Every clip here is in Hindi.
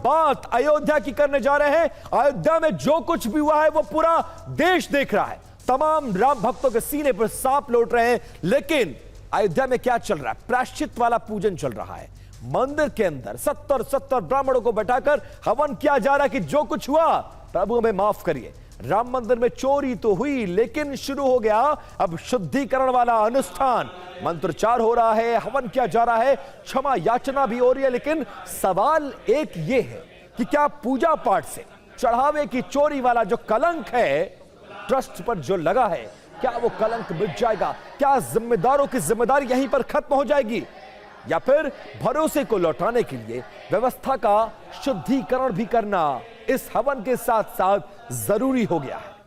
बात अयोध्या की करने जा रहे हैं। अयोध्या में जो कुछ भी हुआ है वो पूरा देश देख रहा है। तमाम राम भक्तों के सीने पर सांप लौट रहे हैं। लेकिन अयोध्या में क्या चल रहा है? प्रायश्चित वाला पूजन चल रहा है। मंदिर के अंदर 70 ब्राह्मणों को बैठाकर हवन किया जा रहा है कि जो कुछ हुआ प्रभु हमें माफ करिए। राम मंदिर में चोरी तो हुई, लेकिन शुरू हो गया अब शुद्धिकरण वाला अनुष्ठान। मंत्रोच्चार हो रहा है, हवन किया जा रहा है, क्षमा याचना भी हो रही है। लेकिन सवाल एक ये है कि क्या पूजा पाठ से चढ़ावे की चोरी वाला जो कलंक है ट्रस्ट पर जो लगा है, क्या वो कलंक मिट जाएगा? क्या जिम्मेदारों की जिम्मेदारी यहीं पर खत्म हो जाएगी, या फिर भरोसे को लौटाने के लिए व्यवस्था का शुद्धिकरण भी करना इस हवन के साथ साथ जरूरी हो गया है?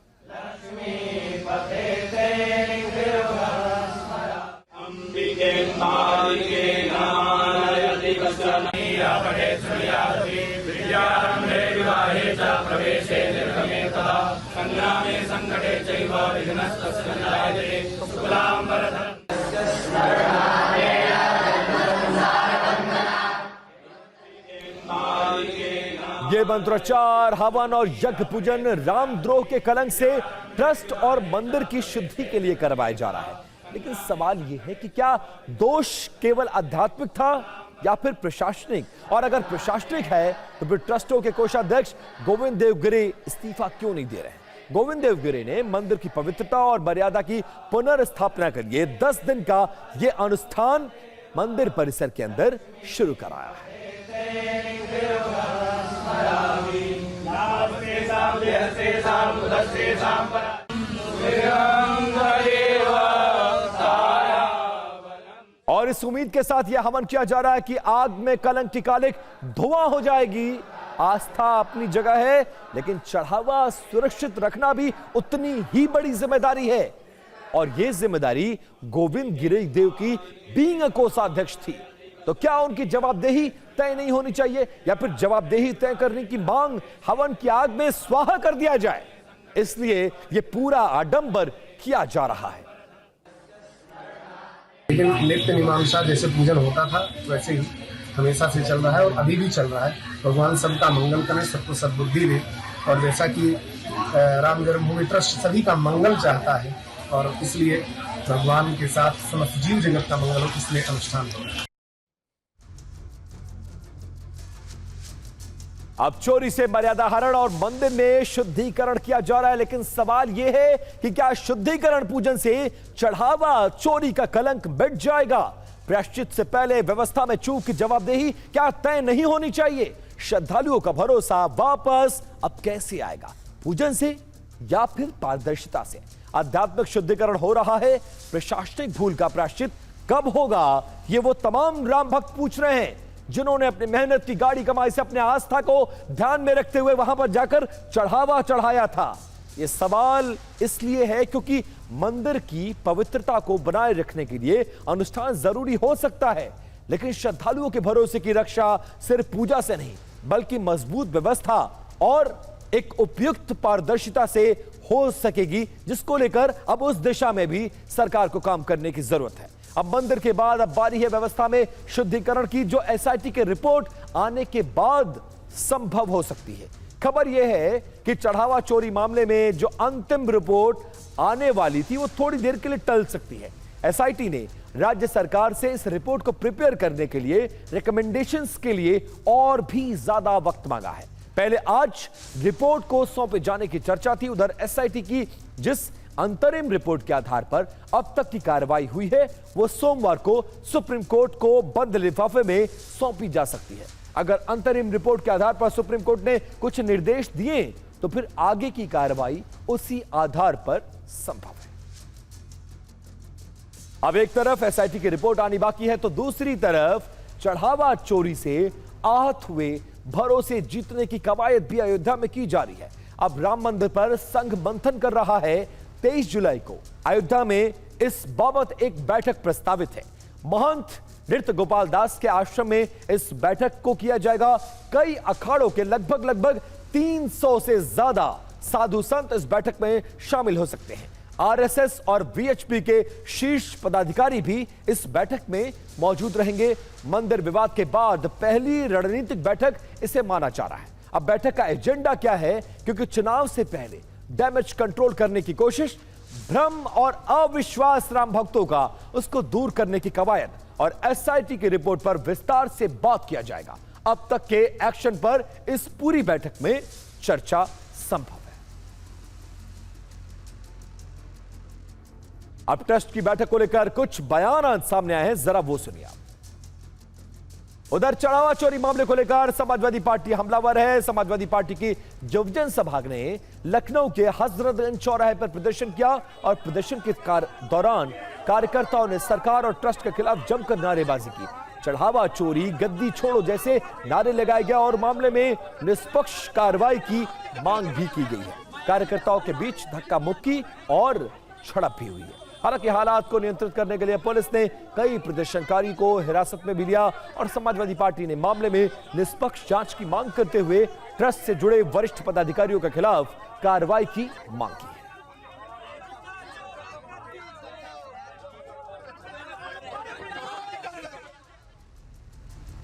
ये मंत्रोच्चार, हवन और यज्ञ पूजन रामद्रोह के कलंक से ट्रस्ट और मंदिर की शुद्धि के लिए करवाया जा रहा है। लेकिन सवाल यह है कि क्या दोष केवल आध्यात्मिक था या फिर प्रशासनिक? और अगर प्रशासनिक है तो फिर ट्रस्टों के कोषाध्यक्ष गोविंद देवगिरी इस्तीफा क्यों नहीं दे रहे हैं? गोविंद देवगिरी ने मंदिर की पवित्रता और मर्यादा की पुनर्स्थापना के लिए 10 दिन का यह अनुष्ठान मंदिर परिसर के अंदर शुरू कराया है। और इस उम्मीद के साथ यह हवन किया जा रहा है कि आग में कलंक की कालिक धुआं हो जाएगी। आस्था अपनी जगह है, लेकिन चढ़ावा सुरक्षित रखना भी उतनी ही बड़ी जिम्मेदारी है। और यह जिम्मेदारी गोविंद गिरिदेव की बीइंग अ कोषाध्यक्ष थी। तो क्या उनकी जवाबदेही तय नहीं होनी चाहिए, या फिर जवाबदेही तय करने की मांग हवन की आग में स्वाहा कर दिया जाए? इसलिए यह पूरा आडंबर किया जा रहा है। लेकिन नित्य मीमांसा जैसे पूजन होता था वैसे ही हमेशा से चल रहा है और अभी भी चल रहा है। भगवान सबका मंगल करे, सबको सद्बुद्धि दे। और जैसा कि राम जन्मभूमि ट्रस्ट सभी का मंगल चाहता है और इसलिए भगवान के साथ समस्त जीव जगत का मंगल हो, इसलिए अनुष्ठान हो रहा है। अब चोरी से मर्यादा हरण और मंदिर में शुद्धिकरण किया जा रहा है। लेकिन सवाल यह है कि क्या शुद्धिकरण पूजन से चढ़ावा चोरी का कलंक मिट जाएगा? प्रायश्चित से पहले व्यवस्था में चूक की जवाबदेही क्या तय नहीं होनी चाहिए? श्रद्धालुओं का भरोसा वापस अब कैसे आएगा? पूजन से या फिर पारदर्शिता से? आध्यात्मिक शुद्धिकरण हो रहा है, प्रशासनिक भूल का प्रायश्चित कब होगा? ये वो तमाम राम भक्त पूछ रहे हैं जिन्होंने अपनी मेहनत की गाड़ी कमाई से अपने आस्था को ध्यान में रखते हुए वहां पर जाकर चढ़ावा चढ़ाया था। यह सवाल इसलिए है क्योंकि मंदिर की पवित्रता को बनाए रखने के लिए अनुष्ठान जरूरी हो सकता है, लेकिन श्रद्धालुओं के भरोसे की रक्षा सिर्फ पूजा से नहीं बल्कि मजबूत व्यवस्था और एक उपयुक्त पारदर्शिता से हो सकेगी, जिसको लेकर अब उस दिशा में भी सरकार को काम करने की जरूरत है। अब मंदिर के बाद अब बारी है व्यवस्था में शुद्धिकरण की, जो एसआईटी के रिपोर्ट आने के बाद संभव हो सकती है। खबर यह है कि चढ़ावा चोरी मामले में जो अंतिम रिपोर्ट आने वाली थी वो थोड़ी देर के लिए टल सकती है। एसआईटी ने राज्य सरकार से इस रिपोर्ट को प्रिपेयर करने के लिए रिकमेंडेशंस के लिए और भी ज्यादा वक्त मांगा है। पहले आज रिपोर्ट को सौंपे जाने की चर्चा थी। उधर एसआईटी की जिस अंतरिम रिपोर्ट के आधार पर अब तक की कार्रवाई हुई है वो सोमवार को सुप्रीम कोर्ट को बंद लिफाफे में सौंपी जा सकती है। अगर अंतरिम रिपोर्ट के आधार पर सुप्रीम कोर्ट ने कुछ निर्देश दिए तो फिर आगे की कार्रवाई उसी आधार पर संभव है। अब एक तरफ एसआईटी की रिपोर्ट आनी बाकी है तो दूसरी तरफ चढ़ावा चोरी से आहत हुए भरोसे जीतने की कवायद भी अयोध्या में की जा रही है। अब राम मंदिर पर संघ मंथन कर रहा है। 23 जुलाई को अयोध्या में इस बाबत एक बैठक प्रस्तावित है। महंत नृत्य गोपाल दास के आश्रम में इस बैठक को किया जाएगा। कई अखाड़ों के लगभग 300 से ज्यादा साधु संत इस बैठक में शामिल हो सकते हैं। आरएसएस और वीएचपी के शीर्ष पदाधिकारी भी इस बैठक में मौजूद रहेंगे। मंदिर विवाद के बाद पहली रणनीतिक बैठक इसे माना जा रहा है। अब बैठक का एजेंडा क्या है, क्योंकि चुनाव से पहले डैमेज कंट्रोल करने की कोशिश, भ्रम और अविश्वास राम भक्तों का, उसको दूर करने की कवायद और एसआईटी की रिपोर्ट पर विस्तार से बात किया जाएगा। अब तक के एक्शन पर इस पूरी बैठक में चर्चा संभव है। अब ट्रस्ट की बैठक को लेकर कुछ बयान सामने आए हैं, जरा वो सुनिए। उधर चढ़ावा चोरी मामले को लेकर समाजवादी पार्टी हमलावर है। समाजवादी पार्टी की युवजन सभा ने लखनऊ के हजरतगंज चौराहे पर प्रदर्शन किया और प्रदर्शन के दौरान कार्यकर्ताओं ने सरकार और ट्रस्ट के खिलाफ जमकर नारेबाजी की। चढ़ावा चोरी, गद्दी छोड़ो जैसे नारे लगाए गए और मामले में निष्पक्ष कार्रवाई की मांग भी की गई है। कार्यकर्ताओं के बीच धक्का मुक्की और झड़प भी हुई है। हालांकि हालात को नियंत्रित करने के लिए पुलिस ने कई प्रदर्शनकारी को हिरासत में भी लिया और समाजवादी पार्टी ने मामले में निष्पक्ष जांच की मांग करते हुए ट्रस्ट से जुड़े वरिष्ठ पदाधिकारियों के खिलाफ कार्रवाई की मांग की है।